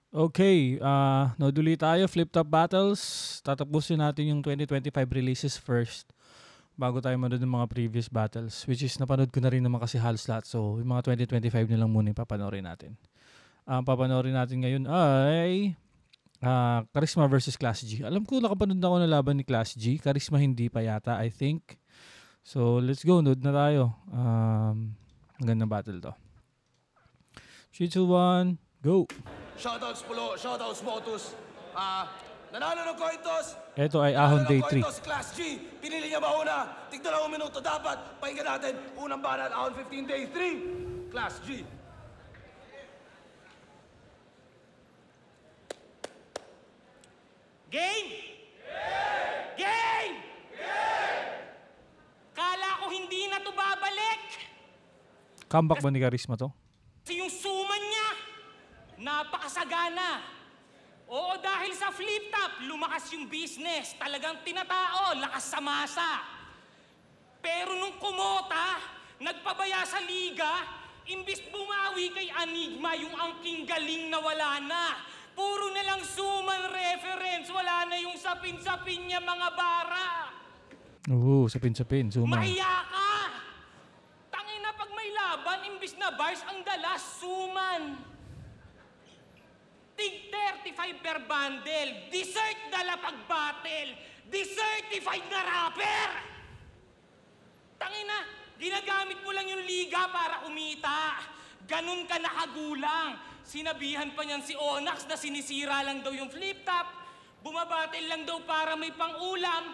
Okay, noduli tayo, flip top battles. Tatapusin natin yung 2025 releases first bago tayo manood ng mga previous battles, which is napanood ko na rin naman kasi halos lahat. So, yung mga 2025 na lang muna yung papanoorin natin. Ang papanoorin natin ngayon ay Charisma versus Class G. Alam ko nakapanood na ako ng laban ni Class G. Charisma hindi pa yata, I think. So, let's go. Nood na tayo. Magandang battle to. 3, 2, 1, go! Shoutouts Pulo, shoutouts Motus. Nanalo ng coin toss. Ito ay Ahon Day 3. Si Class G. Pinili niya mauna. Tignan 2 minuto dapat. Pakinggan natin. Unang banat, Ahon 15 Day 3. Class G. Game! Game! Kala ko hindi na to babalik. Comeback ba ni Charisma to? Kasi yung suman niya, napakasagana. Oo, dahil sa flip top, lumakas yung business. Talagang tinatao, lakas sa masa. Pero nung kumota, nagpabaya sa liga, imbis bumawi kay Enigma, yung angking galing na wala na. Puro na lang suman reference, wala na yung sapin-sapin niya mga bara. Oo, sapin-sapin, suman. Mahiya ka! Tangin na pag may laban, imbis na bars, ang dalas, suman. Tig 35 per bundle, dessert dala pag battle, desertified na rapper! Tangin na, ginagamit mo lang yung liga para kumita. Ganun ka nakagulang. Sinabihan pa niyan si Onyx na sinisira lang daw yung flip top, bumabattle lang daw para may pang-ulam.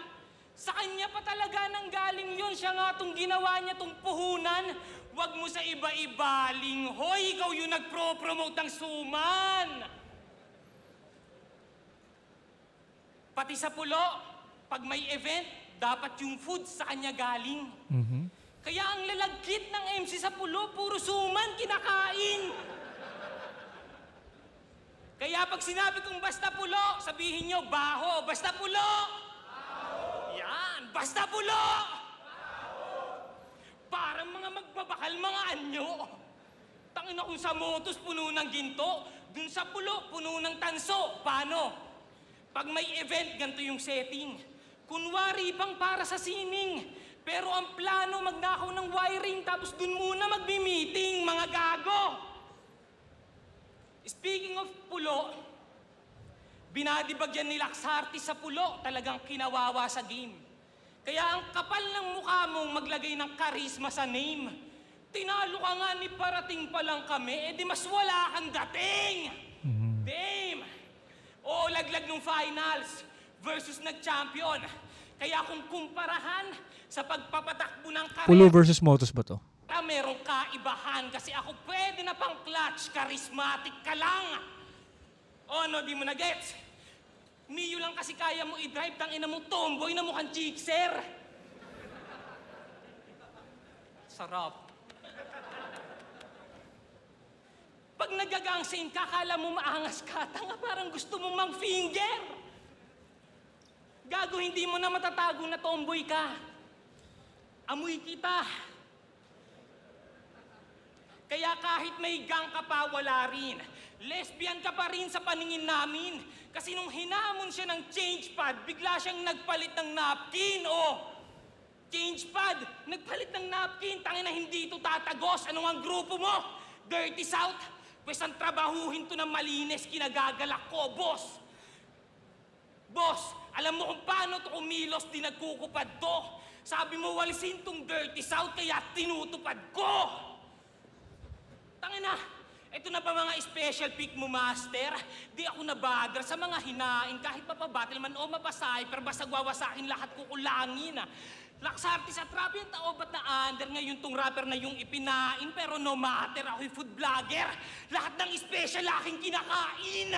Sa kanya pa talaga nang galing yun. Siya nga itong ginawa niya itong puhunan. Huwag mo sa iba-ibaling. Hoy, ikaw yung nagpro-promote ng suman. Pati sa Pulo, pag may event, dapat yung food sa kanya galing. Kaya ang lalagkit ng MC sa Pulo, puro suman kinakain. Kaya pag sinabi kong basta Pulo, sabihin nyo, baho, basta Pulo! Yan, basta Pulo! Parang mga magbabakal mga anyo. Tangin na kung sa Motus puno ng ginto, dun sa Pulo puno ng tanso. Paano? Pag may event, ganito yung setting. Kunwari pang para sa sining. Pero ang plano magnakaw ng wiring tapos dun muna magmi-meeting, mga gago. Speaking of Pulo, binadibag yan ni Laxarty sa Pulo, talagang kinawawa sa game. Kaya ang kapal ng mukha mong maglagay ng charisma sa name. Tinalo ka nga ni parating pa lang kami, edi mas wala kang dating. Damn! Oo, laglag nung finals versus nag-champion. Kaya kung kumparahan sa pagpapatakbo ng karera, Pulo versus Motus ba to? merong kaibahan kasi ako pwede na pang clutch, charismatic ka lang. O no, di mo na gets? Miyo lang kasi kaya mo i-drive, tangina mo tomboy na mukhang chickser. Sarap. Pag nagagangsing ka, kala mo maangas ka, tanga parang gusto mo mang finger. Gago, hindi mo na matatago na tomboy ka. Amoy kita. Kaya kahit may gang ka pa, wala rin. Lesbian ka pa rin sa paningin namin. Kasi nung hinamon siya ng change pad, bigla siyang nagpalit ng napkin. Change pad, nagpalit ng napkin. Tangina, hindi ito tatagos. Ano ang grupo mo? Dirty South? Pwes ang trabahuhin to ng malinis, kinagagalak ko, boss. Boss, alam mo kung paano to kumilos, di nagkukupad to. Sabi mo, walisin tong Dirty South, kaya tinutupad ko. Tangina, ito na pa mga special pick mo, master. Di ako nabadra sa mga hinain, kahit papabattle man o mapasay, pero basta wawasakin lahat kukulangin. Laxarty sa trap yung tao, ba't na under ngayon tong rapper na yung ipinain, pero no matter, ako'y food vlogger. Lahat ng special aking kinakain.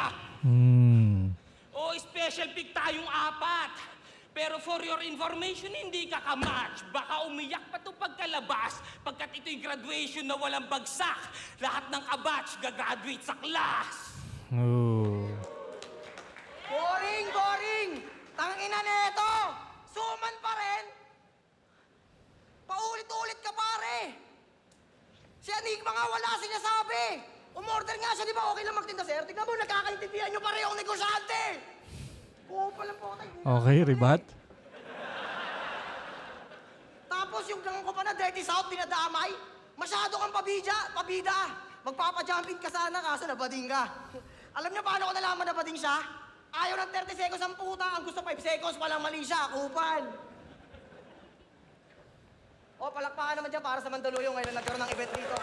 O special pick tayong 4. Pero for your information, hindi ka kamatch. Baka umiyak pa ito pagkalabas, pagkat ito'y graduation na walang bagsak. Lahat ng kabatch gagraduate sa class. Boring, boring! Tangina nito! Suman pa rin! Paulit-ulit ka, pare! Si Enigma nga wala sinasabi! Umorder nga siya, di ba? Okay lang magtinda, sir? Tignan mo, nagkakaintindi Tingnan nyo parehong negosyante! Kupal ang potay. Okay, ribat. Tapos yung gang ko pa na Dirty South, dinadamay. Masyado kang pabida. Magpapajumping ka sana kaso nabading ka. Alam niyo paano ko nalaman nabading siya? Ayaw ng 30 seconds ang puta, ang gusto 5 seconds, walang mali siya, kupal. O, palakpakan naman dyan para sa Mandaluyong ngayon na nagkaroon ng event dito.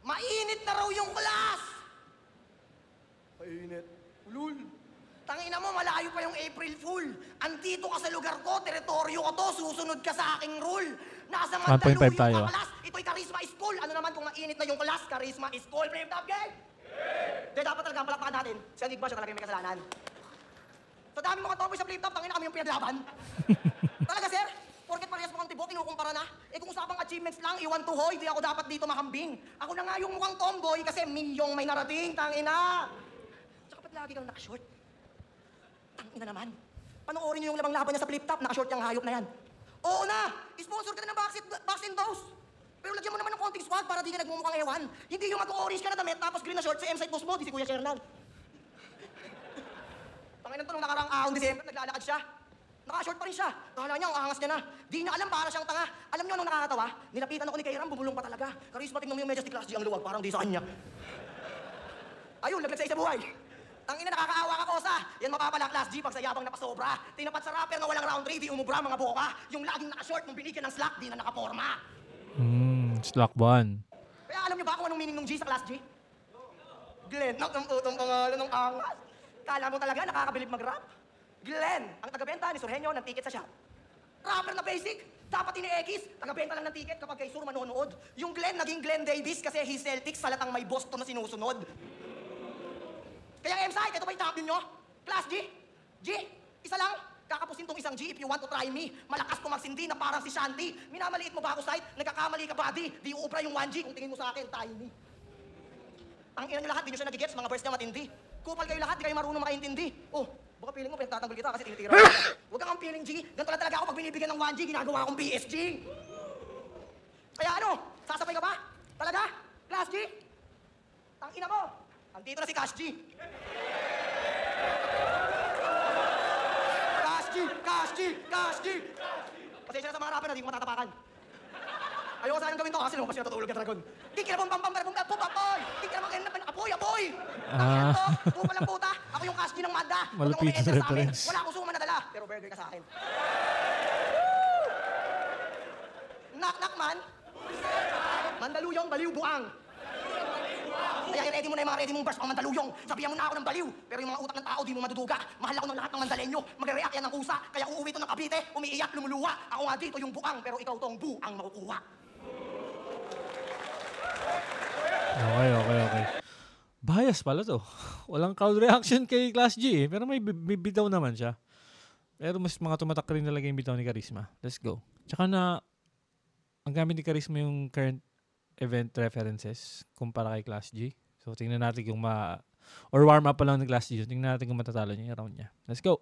Mainit na raw yung class! Mainit. Ulul. Tangina mo, malayo pa yung April Fool. Andito ka sa lugar ko, teritoryo ko to, susunod ka sa aking rule. Nasa 1.5 Mandaluyong tayo. ka class. Ito'y Charisma School. Ano naman kung mainit na yung class? Charisma School. Brave top gang! Hindi, dapat talaga ang palakpakan natin. Si Andig ba siya talaga yung may kasalanan? Sa dami mga tomboy sa flip top, tangina kami yung pinaglaban. Talaga, sir? Porket parehas mukhang tibok, kinukumpara na. Eh kung usapang achievements lang, iwan to hoy, di ako dapat dito mahambing. Ako na nga yung mukhang tomboy kasi milyong may narating, tangina. Tsaka ba't lagi kang nakashort? Tangina naman. Panoorin niyo yung labang laban niya sa flip top, nakashort yung hayop na yan. Oo na! Sponsor ka na ng vaccine dose. Pero lagyan mo naman ng konting swag para di ka nagmumukhang ewan. Hindi yung mag-orange ka na damit tapos green na short sa M-side boss mo, di si Kuya Shernan. Tangina to, nung nakarang ahong December, naglalakad siya. Naka-short pa rin siya. Kala niya, ang angas niya na. Di na alam, para siyang tanga. Alam niyo anong nakakatawa? Nilapitan ako ni Kairam, bumulong pa talaga. Charisma, tingnan mo yung Majestic Class G, ang luwag, parang di sa kanya. Ayun, laglag sa isa buhay. Tangina, nakakaawa ka, Kosa. Yan mapapala, Class G, pag sa yabang napasobra. Tinapat sa rapper na walang round 3, di umubra, mga boka. Yung laging naka-short, nung binigyan ng slack, di na nakaporma. Slack ban. Kaya alam niyo ba kung anong meaning ng G sa Class G? Glenn, ang utong pangalan ng angas. Kala mo talaga nakakabilib mag-rap? Glenn, ang tagabenta ni Surhenyo ng ticket sa shop. Rapper na basic, dapat ini-X, tagabenta lang ng ticket kapag kay Sur manonood. Yung Glenn naging Glenn Davis kasi he's Celtics, salatang may Boston na sinusunod. Kaya M-Site, ito ba yung champion nyo? Class G? G? Isa lang? Kakapusin tong isang G if you want to try me. Malakas ko magsindi na parang si Shanti. Minamaliit mo ba ako, Site? Nagkakamali ka, buddy. Di uupra yung 1G kung tingin mo sa akin, tiny. Ang ina nyo lahat, di nyo siya nagigets, mga verse niya matindi. Kupal kayo lahat, di kayo marunong makaintindi. Oh, baka feeling mo, pinagtatanggol kita kasi tinitira ko. Huwag kang feeling, G. Ganito lang talaga ako pag binibigyan ng 1G, ginagawa akong PSG. Kaya ano, sasabay ka ba? Talaga? Class G? Tangina mo, andito na si Cash G. Cash G! Cash G! Cash G! Pasensya na sa mga rapper na di ko matatapakan. Ayoko sanang gawin to kasi lumabas yung natutulog yung dragon. Apoy! Apoy! Tangina to! Kupal ang puta! Ako yung Cash G ng Manda! Malupit na reference. Wala akong suman na dala, pero burger ka sa akin. Knock man! Mandaluyong, baliw, buang! Kaya i-ready mo na yung mga ready mong verse pang Mandaluyong. Sabihan mo na ako ng baliw. Pero yung mga utak ng tao di mo maduduga. Mahal ako ng lahat ng Mandalenyo. Mag-react yan ng kusa. Kaya uuwi to ng Cavite, umiiyak, lumuluwa. Ako nga dito yung buang, pero ikaw tong buang makukuha. Okay. Bias pala to. Walang crowd reaction kay Class G eh. Pero may bitaw naman siya. Pero mas mga tumatak rin talaga yung bitaw ni Charisma. Let's go. Tsaka na, ang gamit ni Charisma yung current event references kumpara kay Class G. So, tingnan natin kung or warm up pa lang ng Class G. So, tingnan natin kung matatalo niya yung round niya. Let's go.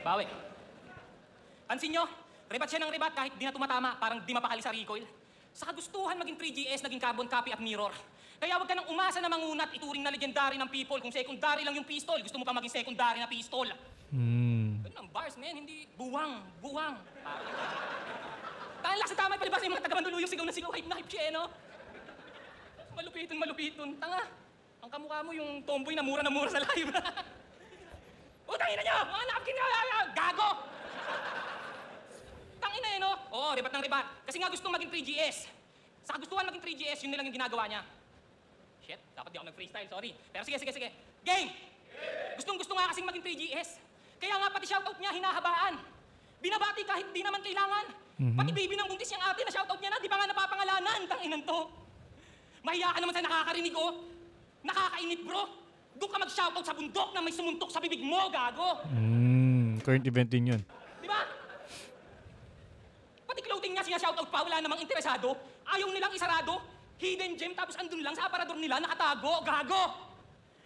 Bawi. Pansin nyo, rebat siya ng rebat kahit di na tumatama, parang di mapakali sa recoil. Sa kagustuhan maging 3GS, naging carbon copy at mirror. Kaya huwag ka nang umasa na mangunat, ituring na legendary ng people. Kung secondary lang yung pistol, gusto mo pa maging secondary na pistol. Ganun ang bars, man. Hindi buwang. Tahan lang sa tama, palibas yung mga taga-Mandaluyong sigaw na sigaw, hype na hype siya, no? Malupiton. Tanga. Ang kamukha mo yung tomboy na mura sa live. Tangina nyo! Mga napkin nyo! Gago! Tangina eh, no? Oo, ribat ng ribat. Kasi nga gustong maging 3GS. Sa kagustuhan maging 3GS, yun nilang yung ginagawa niya. Shit, dapat di ako nag-freestyle, sorry. Pero sige. Game! Gustong-gusto nga kasing maging 3GS. Kaya nga pati shoutout niya, hinahabaan. Binabati kahit di naman kailangan. Pati baby ng buntis yung ate na shoutout niya na, di pa nga napapangalanan. Tanginan to. Mahiya ka naman sa nakakarinig, oh. Nakakainit, bro. Doon ka mag-shoutout sa bundok na may sumuntok sa bibig mo, gago. Current event din yun. Di ba? Pati clothing niya siya-shoutout pa, wala namang interesado. Ayaw nilang isarado. Hidden gem, tapos andun lang sa aparador nila, nakatago, gago.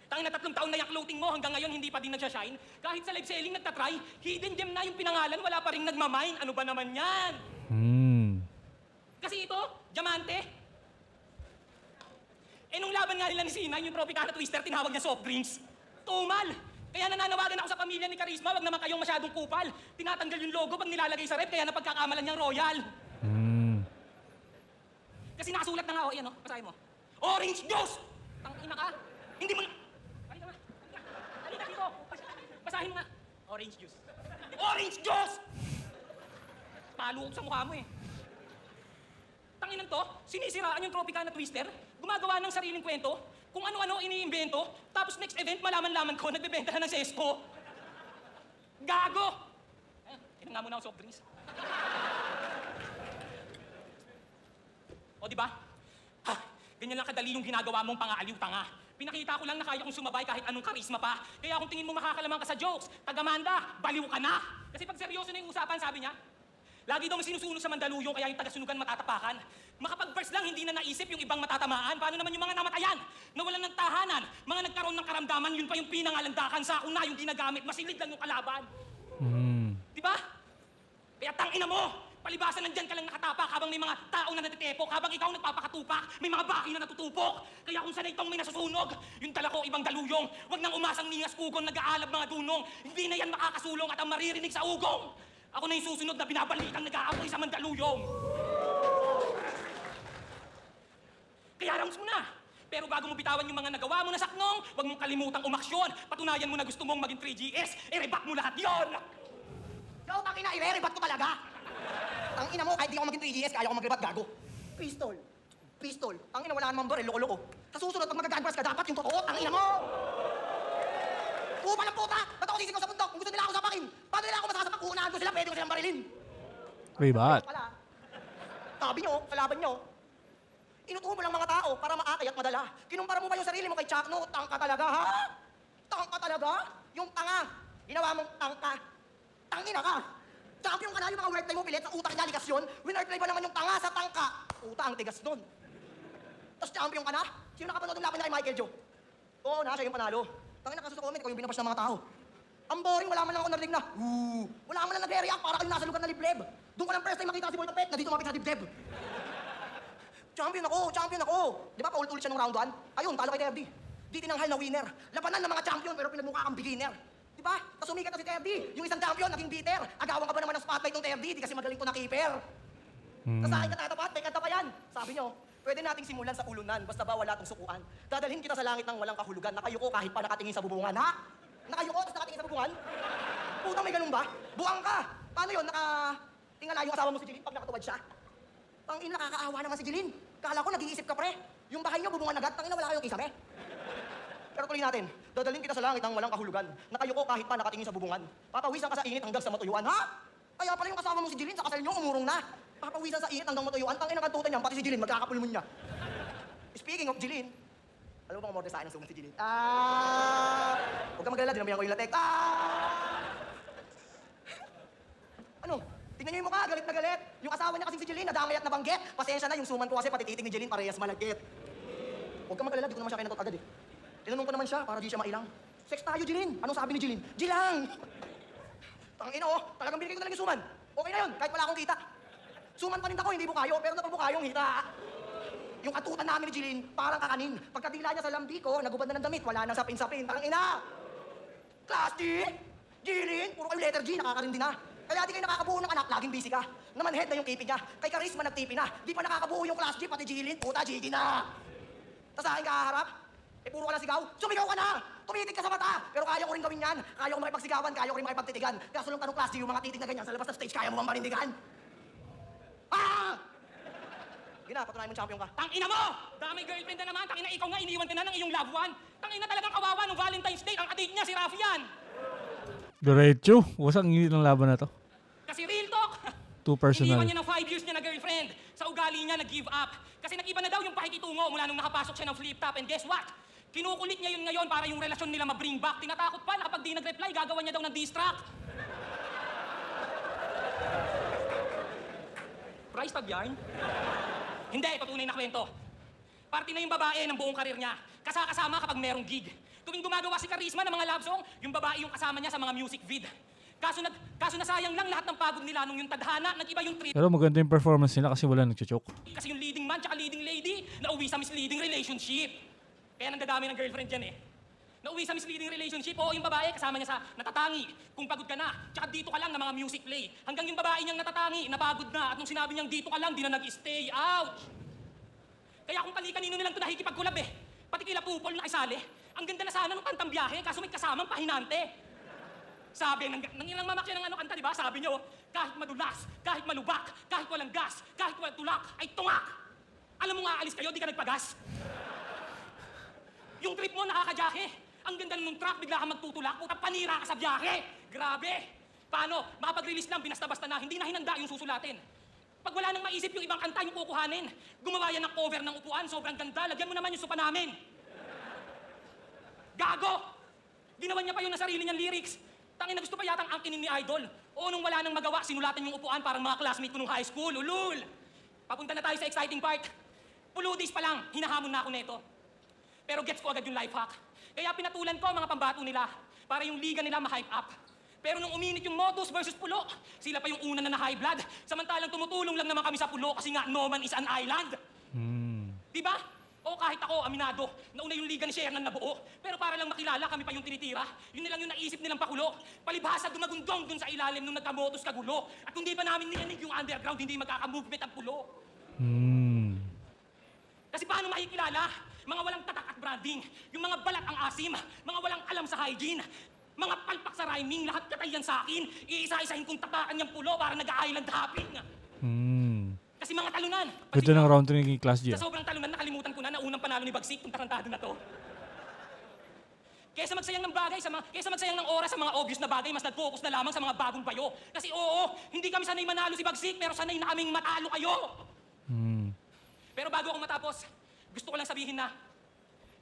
Tangina 3 taon na yung clothing mo, hanggang ngayon hindi pa din nagsashine. Kahit sa live selling nagtatry, hidden gem na yung pinangalan, wala pa rin nagmamine. Ano ba naman yan? Kasi ito, Diamante? Eh, nung laban nga nila ni Sinay, yung Tropicana Twister, tinawag niya soft drinks. Tumal! Kaya nananawagan ako sa pamilya ni Charisma, wag naman kayong masyadong kupal. Tinatanggal yung logo pag nilalagay sa rep, kaya napagkakamalan niyang Royal. Kasi nakasulat na nga, o, yan, o, basahin mo. Orange juice! Tangina ka! Hindi mo na... Halika nga, halika dito! Basahin mo nga. Orange juice. Orange juice! Palo ko sa mukha mo eh. Tanginan to, sinisiraan yung Tropicana Twister, gumagawa ng sariling kwento, kung ano-ano iniimbento, tapos next event malaman-laman ko, nagbebenta na ng sesko. Gago! Inom nga muna ako soft drinks. O, di ba? Ha, ganyan lang kadali yung ginagawa mong pang-aaliw, tanga. Pinakita ko lang na kaya kong sumabay kahit anong karisma pa. Kaya kung tingin mo makakalamang ka sa jokes, taga-Manda, baliw ka na! Kasi pag seryoso na yung usapan, sabi niya, lagi daw may sinusunog sa Mandaluyong kaya yung taga-sunugan matatapakan. Makapag-verse lang, hindi na naisip yung ibang matatamaan. Paano naman yung mga namatayan? Nawalan ng tahanan, mga nagkaroon ng karamdaman, yun pa yung pinangalandakan sa akong na yung ginagamit, masilid lang yung kalaban. Di ba? Kaya tangina mo! Palibasan nandyan ka lang nakatapak habang may mga tao na natitepok, habang ikaw nagpapakatupak, may mga baki na natutupok. Kaya kung sanay itong may nasusunog, yung dala ko ibang daluyong, wag nang umasang ningas kugon, nag-aalab mga dunong. Hindi na yan makakasulong at ang maririnig sa ugong. Ako na yung susunod na binabalitang nag-aapoy sa Mandaluyong. Kaya rounds mo na. Pero bago mo bitawan yung mga nagawa mo na saknong, wag mong kalimutang umaksyon. Patunayan mo na gusto mong maging 3GS, i-reback mo lahat yon. Ikaw, tangina, ire-rebat ko talaga. Tangina mo, kahit di ako maging 3GS, kaya ako mag-rebat, gago. Pistol. Pistol. Tangina, wala namang baril, loko-loko. Sa susunod, pag mag-gunpress ka, dapat yung totoo, tangina mo! Kupal ang puta! Ba't ako sisigaw sa bundok? Kung gusto nila ako sapakin, paano nila ako masasapak? Uunahan ko sila, pwede ko silang barilin. Ribat. Wala. Sabi nyo, sa laban nyo, inutuho mo lang mga tao para maakay at madala. Kinumpara mo ba yung sarili mo kay Chakno? Tangka talaga, ha? Tangka talaga? Yung tanga, ginawa mong tangka. Tangina ka! Champion ka na, yung mga wordplay mo pilit sa utang niya, ligasyon. Winordplay ba naman yung tanga sa tangka? Uta ang tigas nun. Tapos champion ka na? Sino nakapanood ng laban na kay Michael Joe? Oo na, siya yung panalo. Tangina ka sa comment, ikaw yung binabash ng mga tao. Ang boring, wala man lang ako narinig na, wala man lang nag-react para kayo nasa lugar na libleb. Doon ko lang first time makita si Boy Tapet na dito mapit sa dibdib. Champion ako! Di ba paulit-ulit siya nung round 1? Ayun, talo kay Terdy. Di tinanghal na winner. Labanan ng mga champion pero pinagmukha kang beginner. Di ba? Tapos sumikat na si Terdy. Yung isang champion, naging bitter. Agawan ka ba naman ng spotlight ng Terdy? Di kasi magaling to na keeper. Tapos sa akin katatapat, may kanta pa yan. Sabi nyo, pwede nating simulan sa ulunan, basta ba wala tong sukuan. Dadalhin kita sa langit ng walang kahulugan. Nakayuko kahit pa nakatingin sa bubungan, ha? Nakayuko, tapos nakatingin sa bubungan? Putang may ganun ba? Buang ka! Paano yun? Tingala yung asawa mo si Jeline pag nakatuwad siya? Tangin, nakakaawa naman si Jeline. Kala ko nag-iisip ka, pre. Yung bahay niyo, bubungan agad. Tangin na wala kayong kisame. Pero tuloy natin, dadalhin kita sa langit ng walang kahulugan. Nakayuko kahit pa nakatingin sa bubungan. Papawisan ka sa init hanggang sa matuyuan, ha? Kaya pala yung kasama mo si Jeline sa kasal niyo, umurong na. Papawisan sa init hanggang matuyuan. Tangin ang kantutan niyan, pati si Jeline, magkakapulmon niya. Speaking of Jeline, alam mo bang umorder sa akin ng sugat si Jeline? Huwag ka magalala, dinamihan ko yung latek. Ano? Tingnan niyo yung mukha, galit na galit. Yung asawa niya kasing si Jeline, nadamay at nabanggit. Pasensya na, yung suman ko kasi pati titing ni Jeline parehas malagkit. Huwag ka magalala, di ko naman siya kinatot agad eh. Tinanong ko naman siya para di siya mailang. Sex tayo, Jeline. Anong sabi ni Jeline? Jilang! Tangina oh, talagang binigay ko talaga yung suman. Okay na yun, kahit wala akong kita. Suman pa rin ako, hindi bukayo, pero napabukayong hita. Yung atutan namin ni Jeline, parang kakanin. Pagkadila niya sa lambi ko, nagubad na ng damit, wala nang sapin-sapin. Tangina! Class D! Jeline, puro kayo letter G, nakakarindi na. Kaya di kayo nakakabuo ng anak, laging busy ka. Naman head na yung kipi niya. Kay Charisma nagtipi na. Di pa nakakabuo yung Class G, pati Jeline, puta, GG na. Tas sa akin kaharap, puro ka na sigaw. Sumigaw ka na! Tumitig ka sa mata! Pero kaya ko rin gawin yan. Kaya ko makipagsigawan, kaya ko rin makipagtitigan. Kaso lang tanong Class G, yung mga titig na ganyan, sa labas ng stage, kaya mo bang marindigan? Gina, patunayan mo champion ka. Tangina mo! Damay girlfriend na naman. Tangina, ikaw nga iniwan ka na ng iyong loved one. Tangina talagang kawawa nung Valentine's Day. Ang adik niya, si Rafi yan. Diretso. Wasang init ng laban na to. Kasi real talk. Too personal. Iniwan niya ng 5 years niya na girlfriend. Sa ugali niya, nag-give up. Kasi nag-iba na daw yung pakikitungo mula nung nakapasok siya ng flip top. And guess what? Kinukulit niya yun ngayon para yung relasyon nila ma-bring back. Tinatakot pa na kapag di nag-reply, gagawan niya daw ng distract. Price tag yarn? Hindi, patunay na kwento. Party na yung babae ng buong karir niya. Kasama kapag merong gig. Tuwing gumagawa si Charisma ng mga love song, yung babae yung kasama niya sa mga music vid. Kaso nasayang lang lahat ng pagod nila nung yung tadhana, nag-iba yung trip. Pero maganda yung performance nila kasi wala nagchuchok. Kasi yung leading man, man, tsaka leading lady, nauwi sa misleading relationship. Kaya nandadami ng girlfriend dyan eh. Nauwi sa misleading relationship, oo yung babae, kasama niya sa natatangi. Kung pagod ka na, tsaka dito ka lang na mga music play. Hanggang yung babae niyang natatangi, napagod na. At nung sinabi niyang dito ka lang, di na nag-stay. Ouch! Kaya kung kanino nilang ito nakikipagkulab eh. Pati kila Pupol na isali. Ang ganda na sana ng kantang biyahe, kaso may kasamang pahinante. Sabi, nang ilang mamakya ng kanta, di ba? Sabi niyo, kahit madulas, kahit malubak, kahit walang gas, kahit walang tulak, ay tungak! Alam mo nga, alis kayo, di ka nagpagas. Yung trip mo, nakakadyahe. Ang ganda nung truck, bigla ka magtutulak, puta, panira ka sa biyahe. Grabe! Paano? Makapag-release lang, binasta-basta na, hindi na hinanda yung susulatin. Pag wala nang maisip yung ibang kanta, yung kukuhanin. Gumawa yan ng cover ng upuan, sobrang ganda. Lagyan mo naman yung sopa namin. Gago! Ginawa niya pa yung nasarili niyang lyrics. Tangin na gusto pa yatang angkinin ni Idol. O nung wala nang magawa, sinulatan yung upuan parang mga classmate ko nung high school. Ulul! Papunta na tayo sa exciting part. Puludis pa lang, hinahamon na ako neto. Pero gets ko agad yung life hack. Kaya pinatulan ko ang mga pambato nila para yung liga nila ma-hype up. Pero nung uminit yung Motus versus Pulo, sila pa yung una na high blood. Samantalang tumutulong lang naman kami sa Pulo kasi nga no man is an island. Diba? O kahit ako, aminado, nauna yung liga ni Shernan na buo. Pero para lang makilala, kami pa yung tinitira. Yun nilang yung naisip nilang pakulo. Palibhasa dumagundong dun sa ilalim nung nagkamotos kagulo. At kung di pa namin niyanig yung underground, hindi magkaka-movement ang pulo. Kasi paano makikilala? Mga walang tatak at branding. Yung mga balat ang asim. Mga walang alam sa hygiene. Mga palpak sa rhyming. Lahat katay yan sa akin. Iisa-isahin kong tatakan yung pulo para nag-island hopping. Kasi mga talunan. Ganda ng round 3 ng Class G. Sa sobrang talunan, nakalimutan ko na unang panalo ni Bagsik, kung tarantado na to. Kesa magsayang ng bagay, kesa magsayang ng oras sa mga obvious na bagay, mas nag-focus na lamang sa mga bagong bayo. Kasi oo, hindi kami sanay manalo si Bagsik, pero sanay na kaming matalo kayo. Pero bago ako matapos, gusto ko lang sabihin na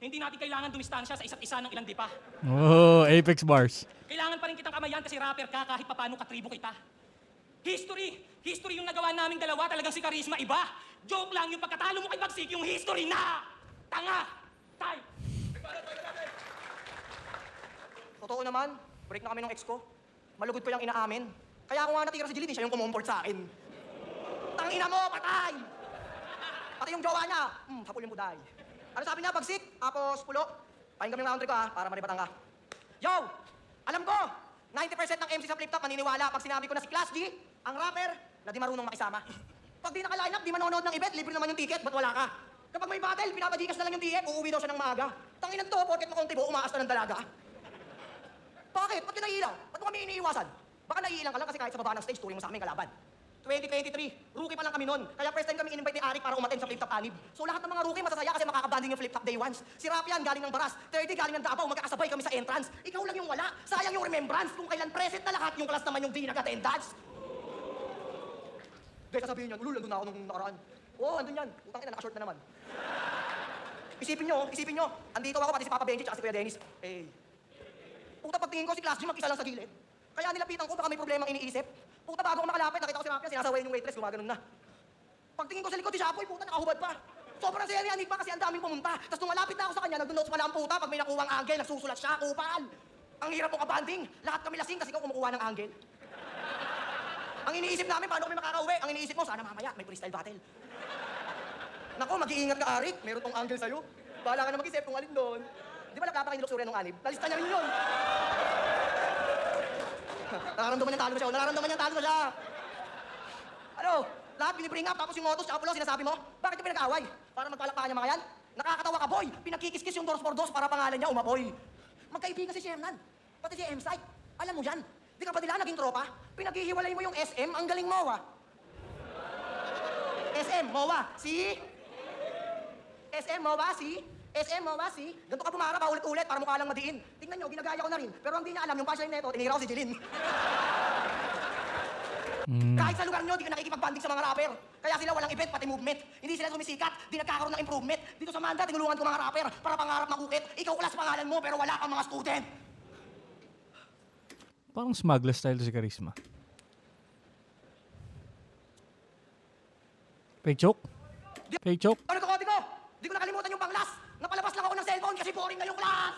hindi natin kailangan dumistansya sa isa't isa ng ilang dipa. Oh, Apex Bars. Kailangan pa rin kitang kamayan kasi rapper ka kahit papano katribo kita. History yung nagawa naming dalawa, talagang si Charisma iba. Joke lang yung pagkatalo mo kay Bagsik, yung history na! Tanga! Tay! Totoo naman, break na kami ng ex ko. Malugod ko yung inaamin. Kaya ako nga natira sa Jilid, siya yung kumomfort sa akin. Tangina mo, patay! Pati yung jowa niya, hapulin mo dahi. Ano sabi niya, Bagsik? Tapos, Pulo? Pahin kami ng round 3 ko para maripatan ka. Yo! Alam ko, 90% ng MC sa Flip Top maniniwala pag sinabi ko na si Class G, ang rapper, na di marunong makisama. Pag di naka-line up, di manonood ng event, libre naman yung ticket, ba't wala ka? Kapag may battle, pinapadikas na lang yung TF, uuwi daw siya ng maaga. Tanginan to, porket makontibo, umaas na ng dalaga. Bakit? Ba't ka naiilaw? Ba't mo kami iniiwasan? Baka naiilang ka lang kasi kahit sa baba ng stage, turing mo sa amin kalaban. 2023, rookie pa lang kami nun. Kaya first time kami in-invite ni Arik para umattend sa Flip Top Anib. So lahat ng mga rookie masasaya kasi makakabanding yung Flip Top Day Ones. Si Rapian galing ng Baras, 30 galing ng Davao, magkakasabay kami sa entrance. Ikaw lang yung wala. Sayang yung remembrance kung kailan present na lahat, yung class naman yung di nag-attendance. Guys, sasabihin niyan, ulul, nandun na ako nung nakaraan. Oo, andun yan. Utang ina, naka-short na naman. Isipin nyo, andito ako pati si Papa Benji at si Kuya Dennis. Eh, puta pagtingin ko si Class G mag-isa lang sa gilid. Kaya nilapitan ko, baka may problemang iniisip. Puta bago ko makalapit, nakita ko si Rapian, sinasaway yung waitress, gumaganon na. Pagtingin ko sa likod, si Shapoy, puta nakahubad pa. Sobrang saya niya, pa kasi ang daming pumunta. Tapos nung malapit na ako sa kanya, nag-notes pala ang puta, pag may nakuwang angle, nagsusulat siya, kupal. Ang hirap mo kabanding, lahat kami lasing kasi ikaw kumukuha ng angle. Ang iniisip namin, paano kami makakauwi? Ang iniisip mo, sana mamaya, may freestyle battle. Nako, mag-iingat ka, Arik. Meron tong angle sa'yo. Bahala ka na mag-isip kung alin doon. Di ba nagkapa kay Niluxuria nung anib? Nalista niya rin yun. Nararamdaman niyang talo na siya. Nararamdaman niyang talo na siya. Ano? Lahat binibring up, tapos yung Motus, tsaka Pulo, sinasabi mo? Bakit yung pinag-away? Para magpalakpakan niya mga yan? Nakakatawa ka, boy! Pinagkikis-kis yung doors for doors para pangalan niya, umapoy. Magkaibigan si Shernan. Pati si M-Site. Alam mo yan? Di ka pa nila naging tropa? Pinaghihiwalay mo yung SM, ang galing mo, ah. SM, MOA, si? SM, MOA, si? SM, MOA, si? Ganito ka bumara pa ulit-ulit para mukha lang madiin. Tingnan nyo, ginagaya ko na rin. Pero ang di niya alam, yung punchline neto, tinira ko si Jeline. Kahit sa lugar nyo, di ka nakikipagbanding sa mga rapper. Kaya sila walang event, pati movement. Hindi sila sumisikat, di nagkakaroon ng improvement. Dito sa Manda, tinulungan ko mga rapper para pangarap makukit. Ikaw ulas pangalan mo, pero wala kang mga student. Parang smuggler style to si Charisma. Fake choke? Fake choke? Ano ko, ko? Di ko nakalimutan yung panglas. Napalabas lang ako ng cellphone kasi boring na yung class.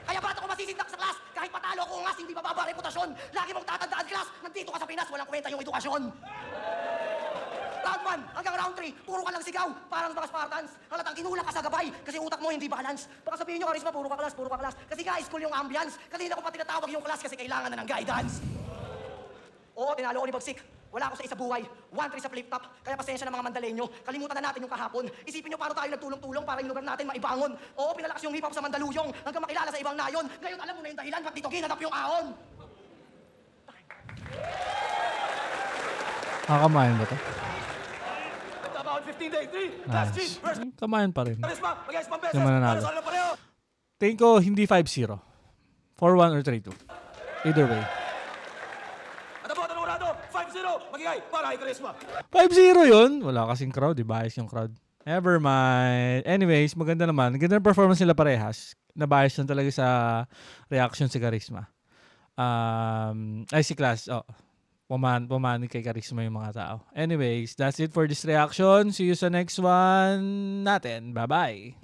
Kaya ba't ako masisindak sa class? Kahit patalo ko ngas, hindi mababa ang reputasyon. Lagi mong tatandaan, class. Nandito ka sa Pinas, walang kwenta yung edukasyon. Round 1 hanggang round 3, puro ka lang sigaw. Parang mga Spartans. Halatang kinulang ka sa gabay kasi utak mo hindi balance. Baka sabihin nyo, Karisma, puro ka class, puro ka class. Kasi nga, school yung ambience. Kasi hindi ako pa tinatawag yung class kasi kailangan na ng guidance. Oo, tinalo ko ni Bagsik. Wala ako sa isa buhay. 1-3 sa flip top. Kaya pasensya ng mga Mandalenyo. Kalimutan na natin yung kahapon. Isipin nyo paano tayo nagtulong-tulong para yung lugar natin maibangon. Oo, pinalakas yung hip-hop sa Mandaluyong hanggang makilala sa ibang nayon. Ngayon alam mo na yung dahilan ba't dito ginagap yung ahon. Nakakamayan ba to? Top out 15 days 3. Last G. Nice. First Kamayan pa rin. Karisma. Mag-ayos pang beses. Yung mananalo. Para sa alam pareho. Tingin ko hindi 5-0. 4-1 or 3-2. Either way. At ang bottom orado, 5-0. Magigay para kay Karisma. 5-0 yun. Wala kasing crowd. Bias yung crowd. Never mind. Anyways, maganda naman. Ganda ng performance nila parehas. Nabias lang talaga sa reaction si Charisma. Si Class. Pumani kay Charisma yung mga tao. Anyways, that's it for this reaction. See you sa next one natin. Bye-bye.